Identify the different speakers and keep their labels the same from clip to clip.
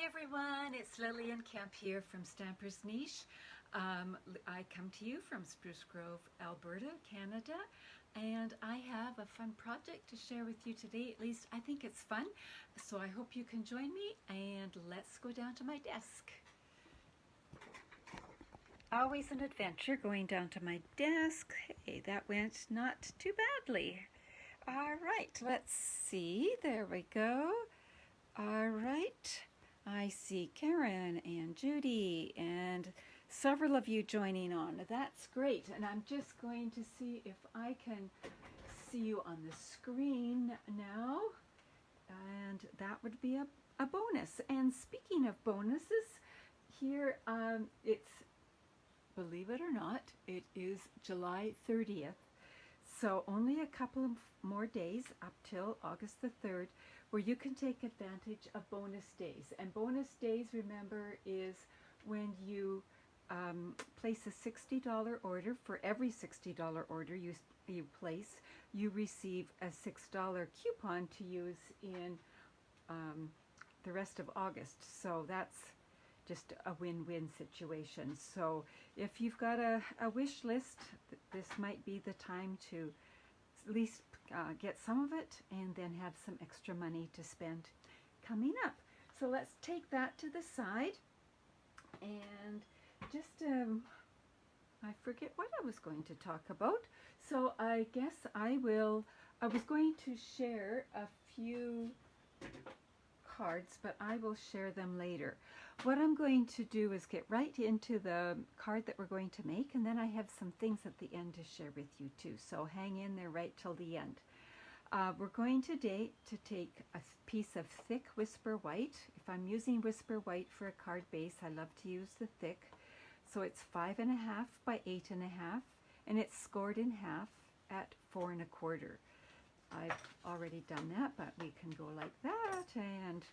Speaker 1: everyone, it's Lillian Kemp here from Stamper's Niche. I come to you from Spruce Grove, Alberta, Canada, and I have a fun project to share with you today. At least I think it's fun, so I hope you can join me, and let's go down to my desk. Always an adventure going down to my desk. Hey, that went not too badly. All right, let's see. There we go. All right. I see Karen and Judy and several of you joining on. That's great. And I'm just going to see if I can see you on the screen now. And that would be a bonus. And speaking of bonuses, here it's, believe it or not, it is July 30th. So only a couple of more days up till August the 3rd where you can take advantage of bonus days. And bonus days, remember, is when you place a $60 order. For every $60 order you place, you receive a $6 coupon to use in the rest of August. So that's just a win-win situation. So if you've got a wish list, this might be the time to at least get some of it and then have some extra money to spend coming up. So let's take that to the side, and just I forget what I was going to talk about. So I guess I was going to share a few cards, but I will share them later. What I'm going to do is get right into the card that we're going to make, and then I have some things at the end to share with you too, so hang in there right till the end. We're going today to take a piece of thick Whisper White. If I'm using Whisper White for a card base, I love to use the thick. So it's 5.5 by 8.5, and it's scored in half at 4 1/4. I've already done that, but we can go like that, and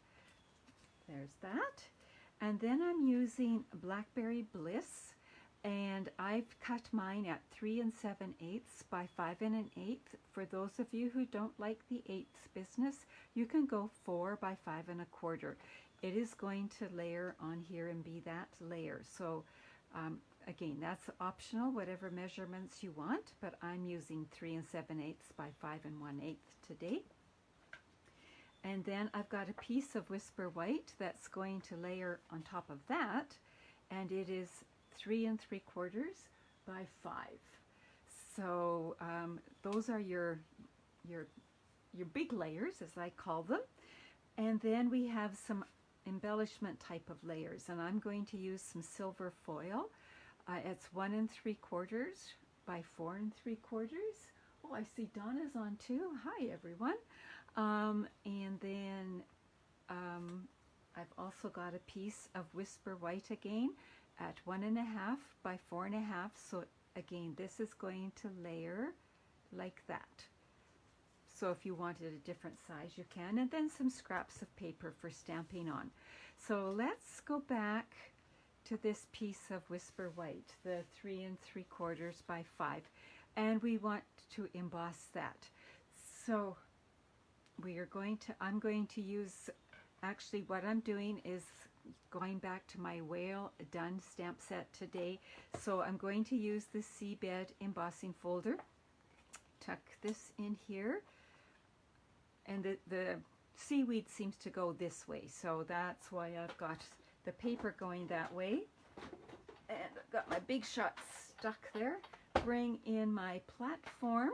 Speaker 1: there's that. And then I'm using Blackberry Bliss, and I've cut mine at 3 7/8 by 5 1/8. For those of you who don't like the 8ths business, you can go 4 by 5 1/4. It is going to layer on here and be that layer. So again, that's optional, whatever measurements you want, but I'm using 3 7/8 by 5 1/8 today. And then I've got a piece of Whisper White that's going to layer on top of that, and it is 3 3/4 by 5. So those are your big layers, as I call them. And then we have some embellishment type of layers, and I'm going to use some silver foil. It's 1 3/4 by 4 3/4. Oh, I see Donna's on too. Hi everyone. And then I've also got a piece of Whisper White again at 1.5 by 4.5. So again, this is going to layer like that. So if you wanted a different size, you can. And then some scraps of paper for stamping on. So let's go back to this piece of Whisper White, the 3 3/4 by 5. And we want to emboss that. So I'm going to use, actually what I'm doing is going back to my Whale Done stamp set today. So I'm going to use the Seabed embossing folder. Tuck this in here. And the seaweed seems to go this way, so that's why I've got the paper going that way. And I've got my Big Shot stuck there. Bring in my platform.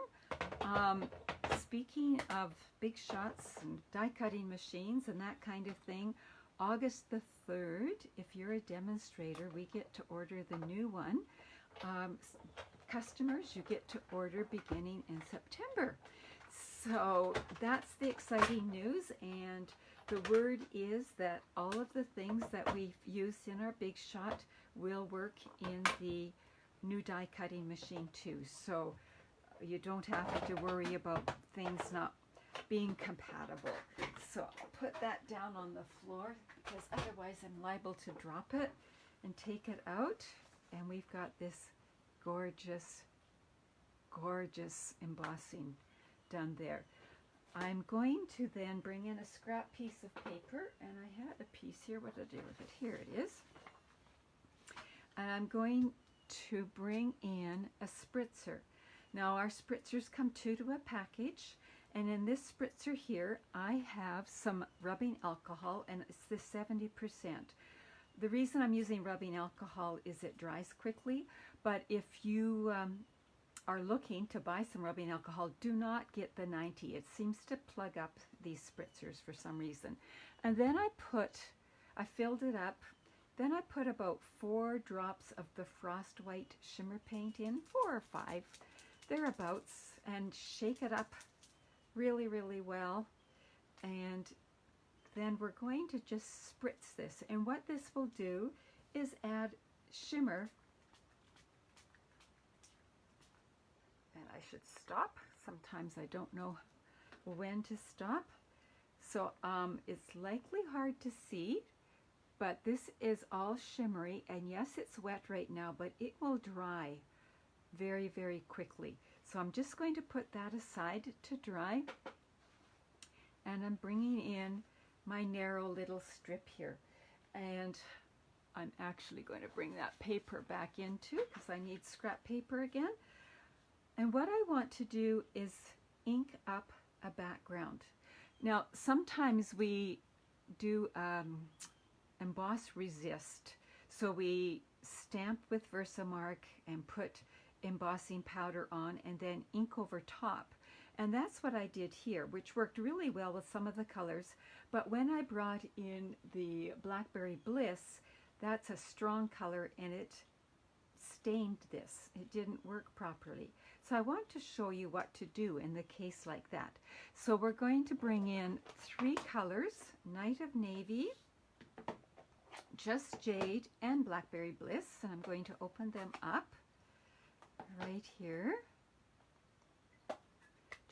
Speaker 1: Speaking of Big Shots and die cutting machines and that kind of thing, August the 3rd, if you're a demonstrator, we get to order the new one. Customers, you get to order beginning in September. So that's the exciting news, and the word is that all of the things that we've used in our Big Shot will work in the new die cutting machine too. So you don't have to worry about things not being compatible. So I'll put that down on the floor because otherwise I'm liable to drop it and take it out. And we've got this gorgeous, gorgeous embossing done there. I'm going to then bring in a scrap piece of paper, and I had a piece here. What did I do with it? Here it is. And I'm going to bring in a spritzer. Now our spritzers come two to a package, and in this spritzer here I have some rubbing alcohol, and it's the 70%. The reason I'm using rubbing alcohol is it dries quickly, but if you are looking to buy some rubbing alcohol, do not get the 90. It seems to plug up these spritzers for some reason. And then I filled it up. Then I put about 4 drops of the Frost White shimmer paint in, 4 or 5, thereabouts, and shake it up really, really well. And then we're going to just spritz this. And what this will do is add shimmer. And I should stop. Sometimes I don't know when to stop. So it's likely hard to see, but this is all shimmery, and yes, it's wet right now, but it will dry very, very quickly. So I'm just going to put that aside to dry, and I'm bringing in my narrow little strip here, and I'm actually going to bring that paper back in too, because I need scrap paper again. And what I want to do is ink up a background. Now sometimes we do emboss resist, so we stamp with Versamark and put embossing powder on and then ink over top, and that's what I did here, which worked really well with some of the colors. But when I brought in the Blackberry Bliss, that's a strong color and it stained this. It didn't work properly. So I want to show you what to do in the case like that. So we're going to bring in 3 colors, Night of Navy, Just Jade, and Blackberry Bliss, and I'm going to open them up right here.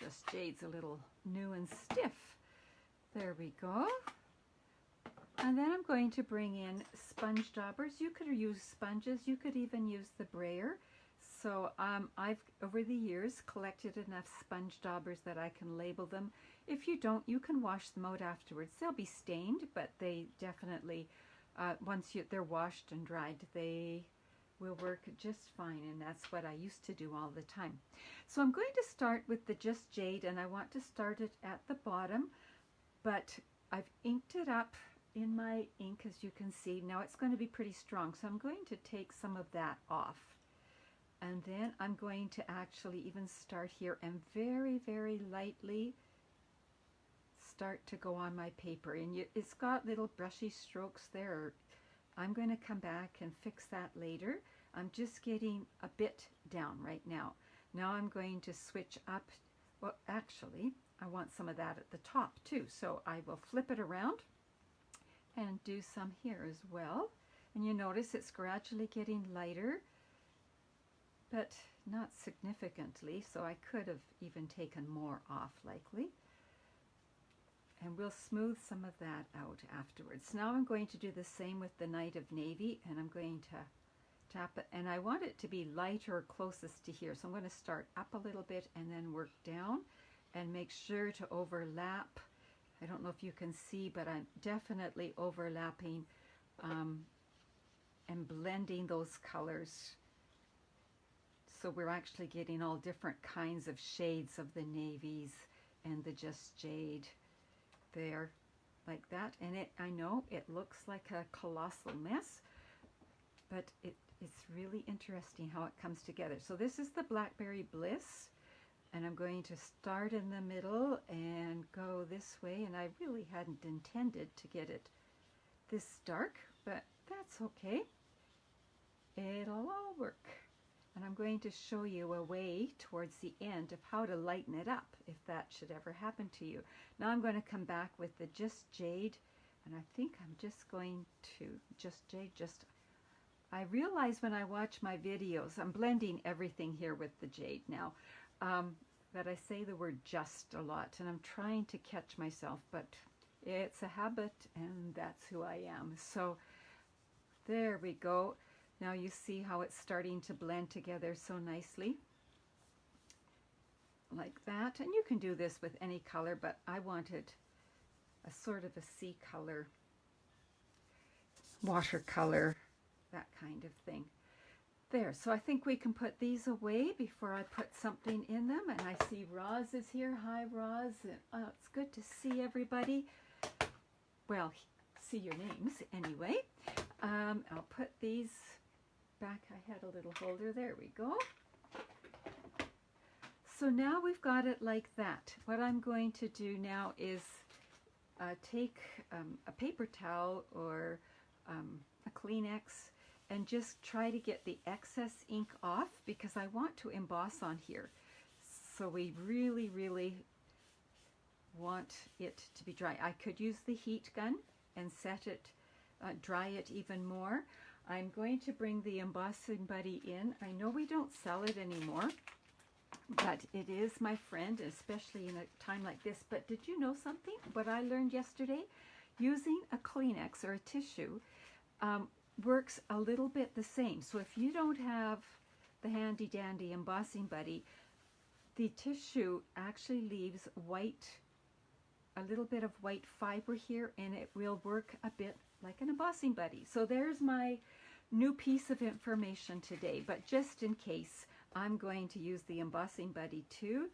Speaker 1: Just Jade's a little new and stiff. There we go. And then I'm going to bring in sponge daubers. You could use sponges, you could even use the brayer. So I've, over the years, collected enough sponge daubers that I can label them. If you don't, you can wash them out afterwards. They'll be stained, but they definitely, once they're washed and dried, they will work just fine, and that's what I used to do all the time. So I'm going to start with the Just Jade, and I want to start it at the bottom, but I've inked it up in my ink, as you can see. Now it's going to be pretty strong, so I'm going to take some of that off. And then I'm going to actually even start here and very, very lightly start to go on my paper. And it's got little brushy strokes there. I'm going to come back and fix that later. I'm just getting a bit down right now. Now I'm going to switch up. Well, actually, I want some of that at the top too. So I will flip it around and do some here as well. And you notice it's gradually getting lighter, but not significantly, so I could have even taken more off likely. And we'll smooth some of that out afterwards. Now I'm going to do the same with the Night of Navy, and I'm going to tap it, and I want it to be lighter closest to here. So I'm going to start up a little bit and then work down and make sure to overlap. I don't know if you can see, but I'm definitely overlapping and blending those colors. So we're actually getting all different kinds of shades of the navies and the Just Jade there, like that. And I know it looks like a colossal mess, but it's really interesting how it comes together. So this is the Blackberry Bliss, and I'm going to start in the middle and go this way, and I really hadn't intended to get it this dark, but that's okay. It'll all work. And I'm going to show you a way towards the end of how to lighten it up if that should ever happen to you. Now I'm going to come back with the Just Jade, and I think I'm just going to Just Jade. I realize when I watch my videos, I'm blending everything here with the jade now, that I say the word just a lot, and I'm trying to catch myself, but it's a habit and that's who I am. So there we go. Now you see how it's starting to blend together so nicely, like that. And you can do this with any color, but I wanted a sort of a sea color watercolor, that kind of thing. There, so I think we can put these away before I put something in them. And I see Roz is here. Hi, Roz. Oh, it's good to see everybody. Well, see your names anyway. I'll put these back. I had a little holder. There we go. So now we've got it like that. What I'm going to do now is take a paper towel or a Kleenex and just try to get the excess ink off, because I want to emboss on here. So we really, really want it to be dry. I could use the heat gun and set it, dry it even more. I'm going to bring the Embossing Buddy in. I know we don't sell it anymore, but it is my friend, especially in a time like this. But did you know something? What I learned yesterday? Using a Kleenex or a tissue works a little bit the same. So if you don't have the handy dandy Embossing Buddy, the tissue actually leaves white, a little bit of white fiber here, and it will work a bit like an Embossing Buddy. So there's my new piece of information today. But just in case, I'm going to use the Embossing Buddy too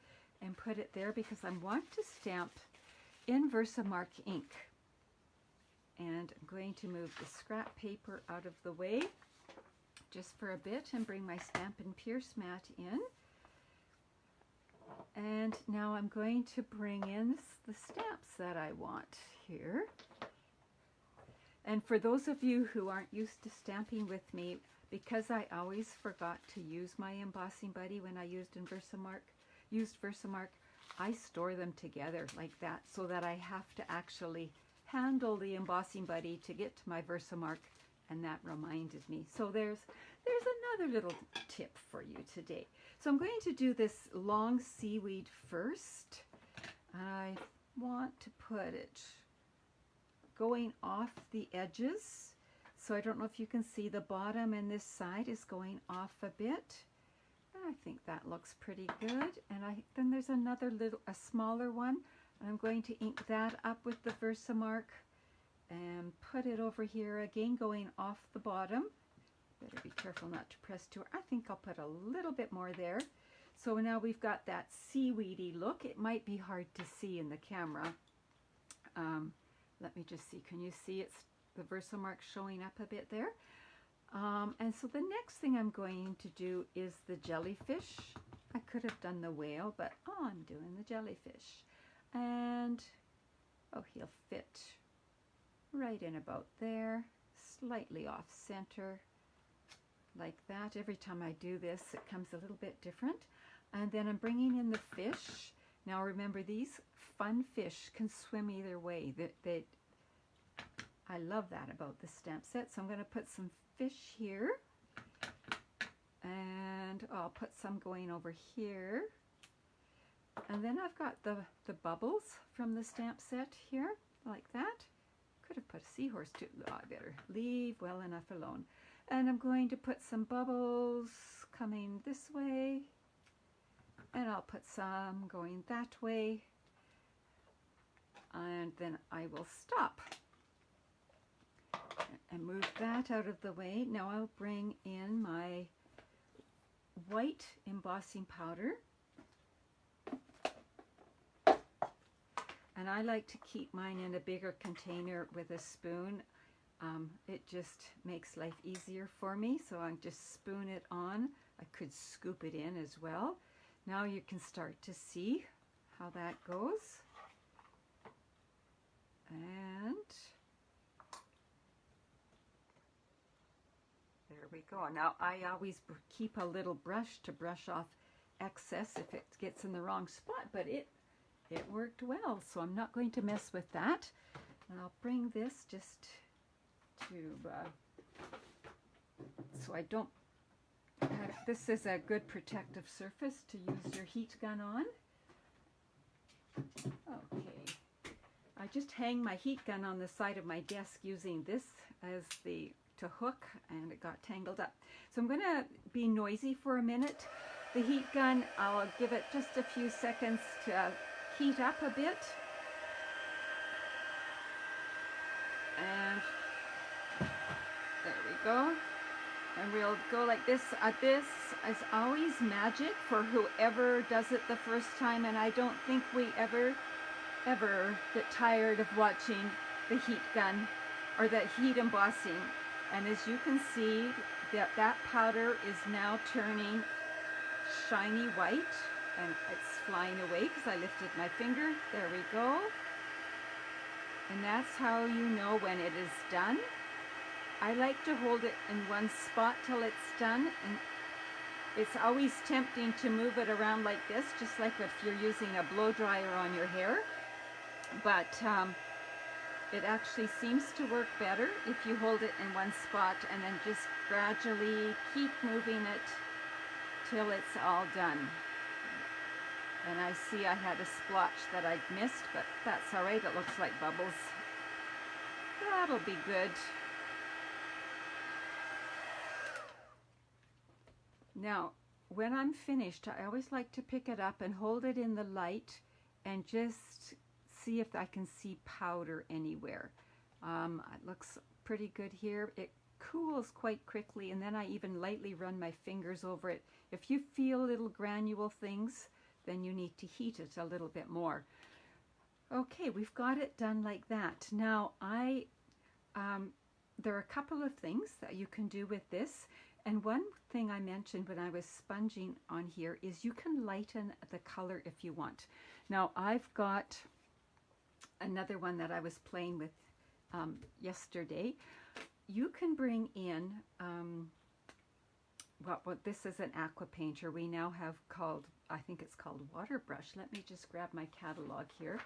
Speaker 1: and put it there, because I want to stamp in Versamark ink. And I'm going to move the scrap paper out of the way just for a bit and bring my Stampin' Pierce mat in. And now I'm going to bring in the stamps that I want here. And for those of you who aren't used to stamping with me, because I always forgot to use my Embossing Buddy when I used Versamark, I store them together like that, so that I have to actually handle the Embossing Buddy to get to my Versamark, and that reminded me. So there's another little tip for you today. So I'm going to do this long seaweed first. I want to put it going off the edges. So I don't know if you can see, the bottom and this side is going off a bit. I think that looks pretty good. And then there's another a smaller one. I'm going to ink that up with the Versamark and put it over here again, going off the bottom. Better be careful not to press too hard. I think I'll put a little bit more there. So now we've got that seaweedy look. It might be hard to see in the camera. Let me just see. Can you see it's the Versamark showing up a bit there? And so the next thing I'm going to do is the jellyfish. I could have done the whale, but I'm doing the jellyfish. And, oh, he'll fit right in about there, slightly off center, like that. Every time I do this, it comes a little bit different. And then I'm bringing in the fish. Now remember, these fun fish can swim either way. I love that about the stamp set. So I'm going to put some fish here, and I'll put some going over here. And then I've got the bubbles from the stamp set here, like that. Could have put a seahorse too. Oh, I better leave well enough alone. And I'm going to put some bubbles coming this way, and I'll put some going that way, and then I will stop and move that out of the way. Now I'll bring in my white embossing powder. And I like to keep mine in a bigger container with a spoon. It just makes life easier for me, so I just spoon it on. I could scoop it in as well. Now you can start to see how that goes. And there we go. Now I always keep a little brush to brush off excess if it gets in the wrong spot, but it worked well, so I'm not going to mess with that. And I'll bring this just to, so I don't, this is a good protective surface to use your heat gun on. Okay, I just hang my heat gun on the side of my desk using this as to hook, and it got tangled up. So I'm going to be noisy for a minute. The heat gun, I'll give it just a few seconds to heat up a bit. And go. And we'll go like this. This is always magic for whoever does it the first time, and I don't think we ever get tired of watching the heat gun or the heat embossing. And as you can see, that powder is now turning shiny white, and it's flying away because I lifted my finger. There we go. And that's how you know when it is done. I like to hold it in one spot till it's done, and it's always tempting to move it around like this, just like if you're using a blow dryer on your hair. But it actually seems to work better if you hold it in one spot and then just gradually keep moving it till it's all done. And I see I had a splotch that I'd missed, but that's all right. It looks like bubbles. That'll be good. Now, when I'm finished, I always like to pick it up and hold it in the light and just see if I can see powder anywhere. It looks pretty good here. It cools quite quickly, and then I even lightly run my fingers over it. If you feel little granule things, then you need to heat it a little bit more. Okay, we've got it done like that. Now, there are a couple of things that you can do with this. And one thing I mentioned when I was sponging on here is you can lighten the color if you want. Now, I've got another one that I was playing with yesterday. You can bring in, this is an aqua painter we now have called, I think it's called Water Brush. Let me just grab my catalog here.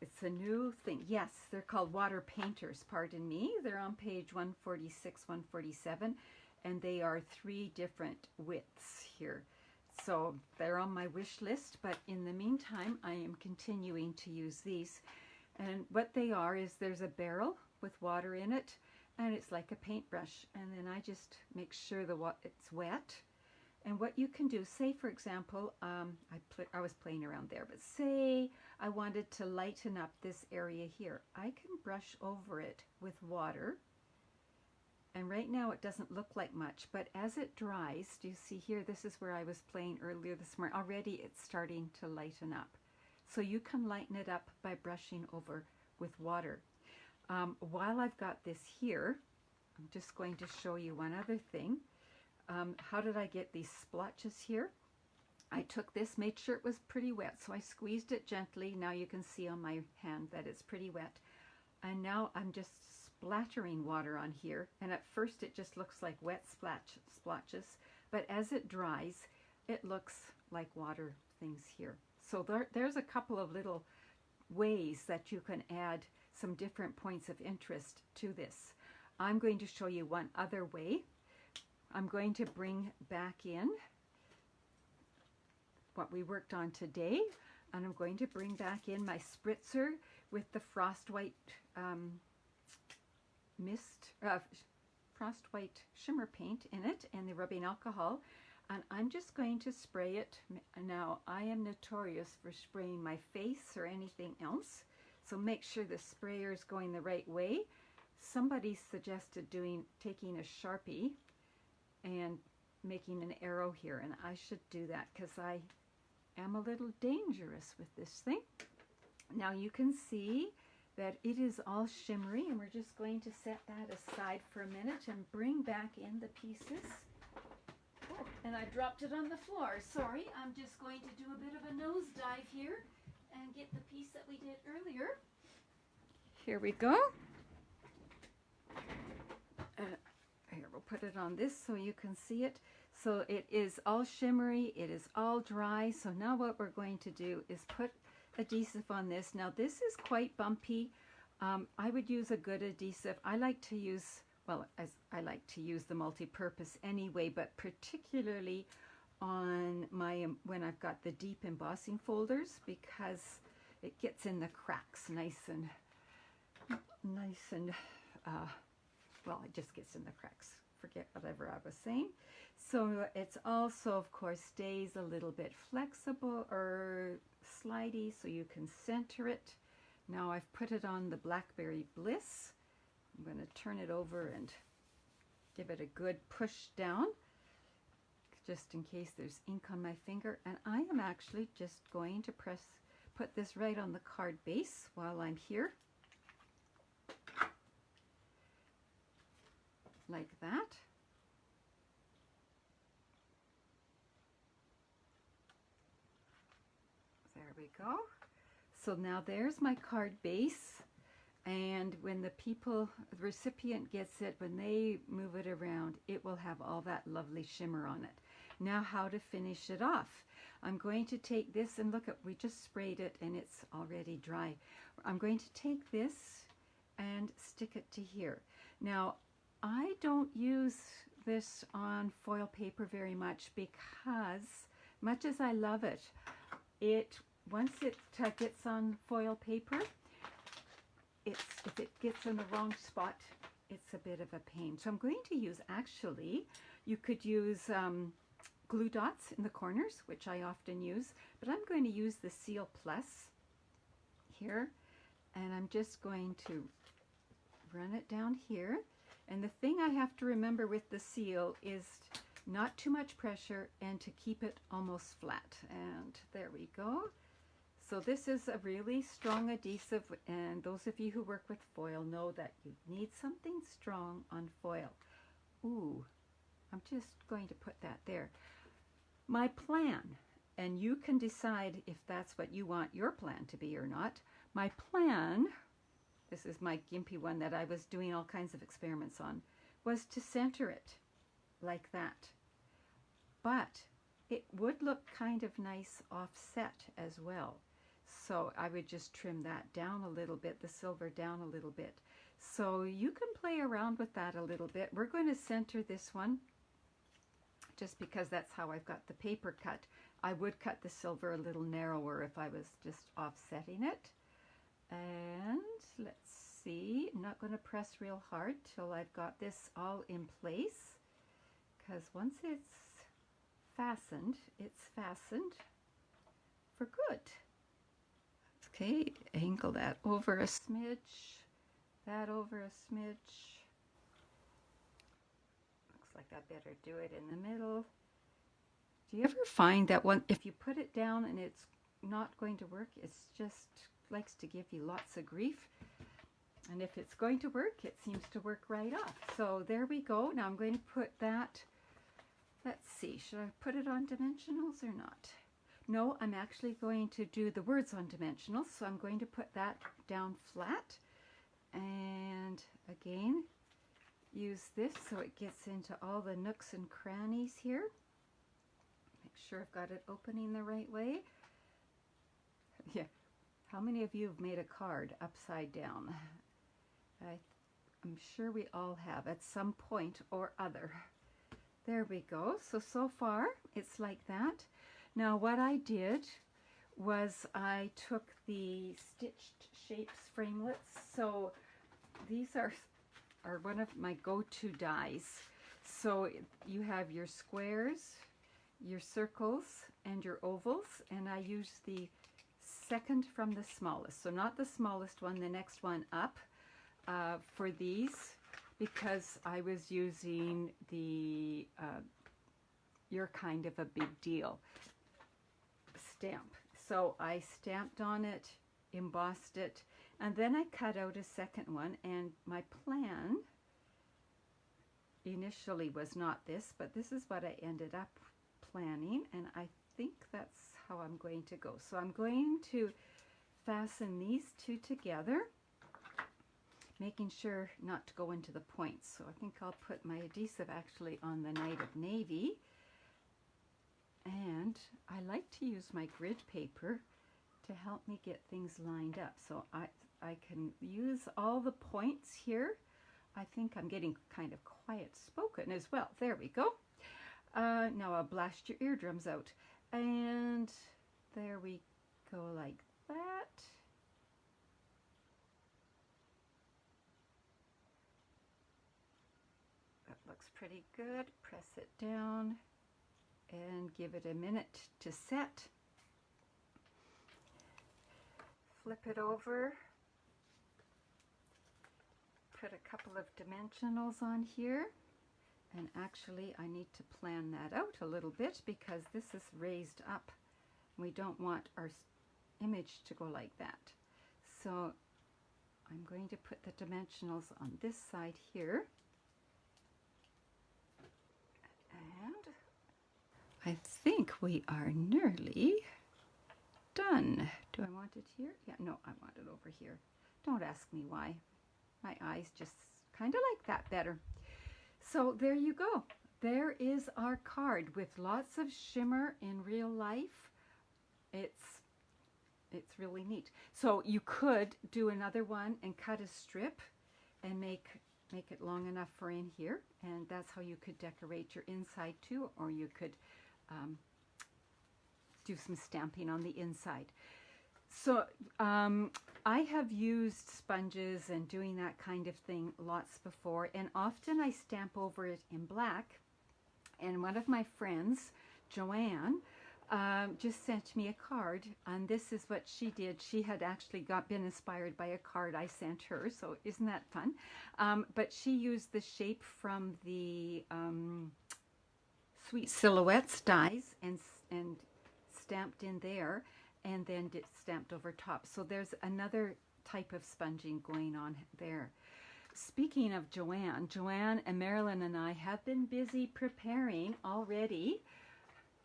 Speaker 1: It's a new thing. Yes, they're called water painters, pardon me. They're on page 146, 147, and they are 3 different widths here. So they're on my wish list, but in the meantime, I am continuing to use these. And what they are is there's a barrel with water in it, and it's like a paintbrush. And then I just make sure it's wet. And what you can do, say for example, I was playing around there, but say I wanted to lighten up this area here. I can brush over it with water. And right now it doesn't look like much, but as it dries, do you see here, this is where I was playing earlier this morning. Already it's starting to lighten up. So you can lighten it up by brushing over with water. While I've got this here, I'm just going to show you one other thing. How did I get these splotches here? I took this, made sure it was pretty wet, so I squeezed it gently. Now you can see on my hand that it's pretty wet. And now I'm just splattering water on here, and at first it just looks like wet splotches, but as it dries, it looks like water things here. So there's a couple of little ways that you can add some different points of interest to this. I'm going to show you one other way. I'm going to bring back in what we worked on today, and I'm going to bring back in my spritzer with the Frost White Frost White shimmer paint in it and the rubbing alcohol, and I'm just going to spray it. Now, I am notorious for spraying my face or anything else, so make sure the sprayer is going the right way. Somebody suggested taking a Sharpie and making an arrow here, and I should do that because I am a little dangerous with this thing. Now you can see that it is all shimmery, and we're just going to set that aside for a minute and bring back in the pieces. Oh, and I dropped it on the floor. Sorry, I'm just going to do a bit of a nosedive here and get the piece that we did earlier. Here we go. Here, we'll put it on this so you can see it. So it is all shimmery, it is all dry. So now what we're going to do is put adhesive on this. Now this is quite bumpy. I would use a good adhesive. I like to use, well, I like to use the multi-purpose anyway, but particularly on my, when I've got the deep embossing folders, because it gets in the cracks nice and, well, it just gets in the cracks. Forget whatever I was saying. So it's also, of course, stays a little bit flexible or slidey, so you can center it. Now I've put it on the Blackberry Bliss, I'm going to turn it over and give it a good push down, just in case there's ink on my finger. And I am actually just going to put this right on the card base while I'm here, like that. There we go. So now there's my card base, and when the recipient gets it, when they move it around, it will have all that lovely shimmer on it. Now how to finish it off. I'm going to take this, and look, we just sprayed it and it's already dry. I'm going to take this and stick it to here. Now I don't use this on foil paper very much because, much as I love it, once it gets on foil paper, if it gets in the wrong spot, it's a bit of a pain. So I'm going to use, actually, you could use glue dots in the corners, which I often use, but I'm going to use the Seal Plus here, and I'm just going to run it down here. And the thing I have to remember with the seal is not too much pressure and to keep it almost flat. And there we go. So this is a really strong adhesive, and those of you who work with foil know that you need something strong on foil. Ooh, I'm just going to put that there. My plan, and you can decide if that's what you want your plan to be or not. My plan, this is my gimpy one that I was doing all kinds of experiments on, was to center it like that. But it would look kind of nice offset as well. So I would just trim that down a little bit, the silver down a little bit. So you can play around with that a little bit. We're going to center this one just because that's how I've got the paper cut. I would cut the silver a little narrower if I was just offsetting it. And let's see, I'm not going to press real hard till I've got this all in place, because once it's fastened for good. Okay, angle that over a smidge, that over a smidge. Looks like I better do it in the middle. Do you ever find that if you put it down and it's not going to work, it's just likes to give you lots of grief? And if it's going to work, it seems to work right off. So there we go. Now I'm going to put that, let's see, should I put it on dimensionals or not? No, I'm actually going to do the words on dimensionals, so I'm going to put that down flat, and again use this so it gets into all the nooks and crannies here. Make sure I've got it opening the right way. Yeah, how many of you have made a card upside down? I'm sure we all have at some point or other. There we go. So far it's like that. Now what I did was I took the Stitched Shapes framelits. So these are one of my go-to dies. So you have your squares, your circles, and your ovals, and I use the second from the smallest. So not the smallest one, the next one up for these, because I was using the You're Kind of a Big Deal stamp. So I stamped on it, embossed it, and then I cut out a second one, and my plan initially was not this, but this is what I ended up planning, and I think that's how I'm going to go. So I'm going to fasten these two together, making sure not to go into the points. So I think I'll put my adhesive actually on the Night of Navy. And I like to use my grid paper to help me get things lined up. So I can use all the points here. I think I'm getting kind of quiet spoken as well. There we go. Now I'll blast your eardrums out. And there we go, like that. That looks pretty good. Press it down and give it a minute to set. Flip it over, put a couple of dimensionals on here. And actually, I need to plan that out a little bit because this is raised up. We don't want our image to go like that. So I'm going to put the dimensionals on this side here. And I think we are nearly done. Do I want it here? Yeah, no, I want it over here. Don't ask me why. My eyes just kind of like that better. So there you go. There is our card with lots of shimmer in real life. It's really neat. So you could do another one and cut a strip and make it long enough for in here, and that's how you could decorate your inside too, or you could do some stamping on the inside. So I have used sponges and doing that kind of thing lots before, and often I stamp over it in black. And one of my friends, Joanne, just sent me a card, and this is what she did. She had actually been inspired by a card I sent her, so isn't that fun? But she used the shape from the Sweet Silhouettes dies and stamped in there, and then stamped over top. So there's another type of sponging going on there. Speaking of Joanne and Marilyn and I have been busy preparing already,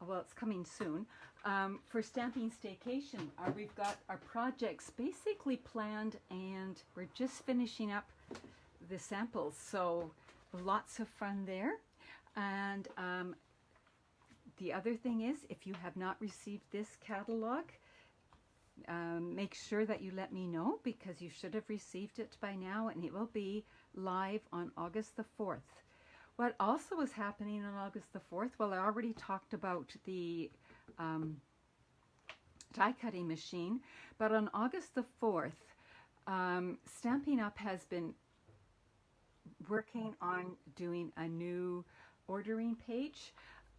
Speaker 1: well, it's coming soon, for Stamping Staycation. We've got our projects basically planned, and we're just finishing up the samples, so lots of fun there. And the other thing is, if you have not received this catalog, make sure that you let me know, because you should have received it by now, and it will be live on August the 4th. What also is happening on August the 4th, well, I already talked about the die cutting machine, but on August the 4th, Stampin' Up! Has been working on doing a new ordering page,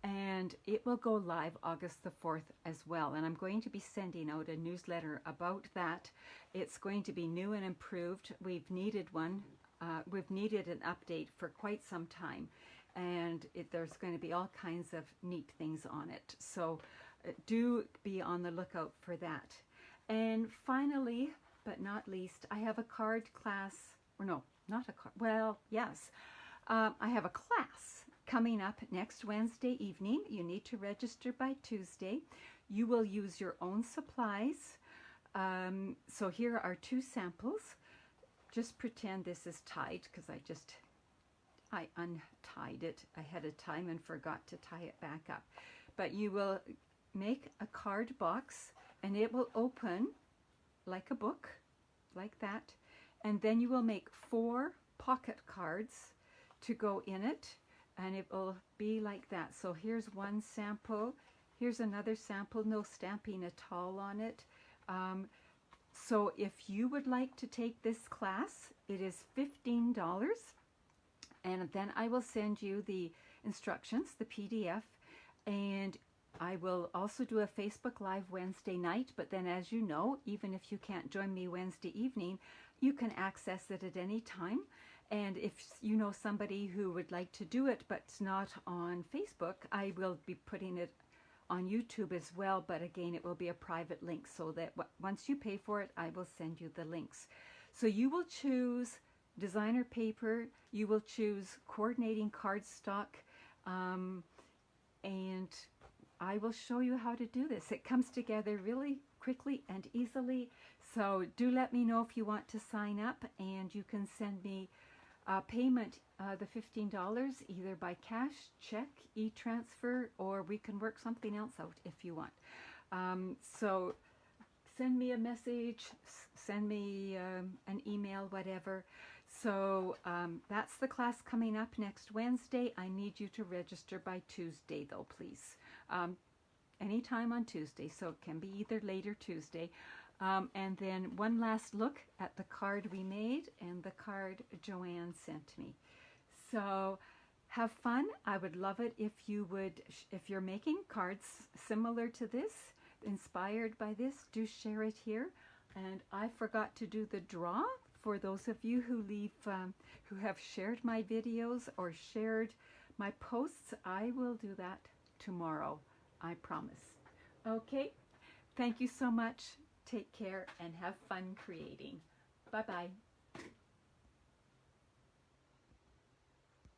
Speaker 1: and it will go live August the 4th as well. And I'm going to be sending out a newsletter about that. It's going to be new and improved. We've needed one. We've needed an update for quite some time, and there's going to be all kinds of neat things on it. So do be on the lookout for that. And finally, but not least, I have a card class, or no, not a card, well, yes. I have a class coming up next Wednesday evening. You need to register by Tuesday. You will use your own supplies. So here are two samples. Just pretend this is tied, because I untied it ahead of time and forgot to tie it back up. But you will make a card box, and it will open like a book, like that. And then you will make 4 pocket cards to go in it, and it will be like that. So here's one sample, here's another sample, no stamping at all on it. So if you would like to take this class, it is $15, and then I will send you the instructions, the PDF, and I will also do a Facebook Live Wednesday night. But then, as you know, even if you can't join me Wednesday evening, you can access it at any time. And if you know somebody who would like to do it but it's not on Facebook, I will be putting it on YouTube as well, but again, it will be a private link, so that once you pay for it, I will send you the links. So you will choose designer paper, you will choose coordinating cardstock, and I will show you how to do this. It comes together really quickly and easily, so do let me know if you want to sign up, and you can send me payment, the $15, either by cash, check, e-transfer, or we can work something else out if you want. So send me a message, send me an email, whatever. So that's the class coming up next Wednesday. I need you to register by Tuesday, though, please. Anytime on Tuesday, so it can be either later Tuesday. And then one last look at the card we made and the card Joanne sent me. So have fun. I would love it if you would, if you're making cards similar to this, inspired by this, do share it here. And I forgot to do the draw for those of you who have shared my videos or shared my posts, I will do that tomorrow. I promise. Okay. Thank you so much. Take care and have fun creating. Bye-bye.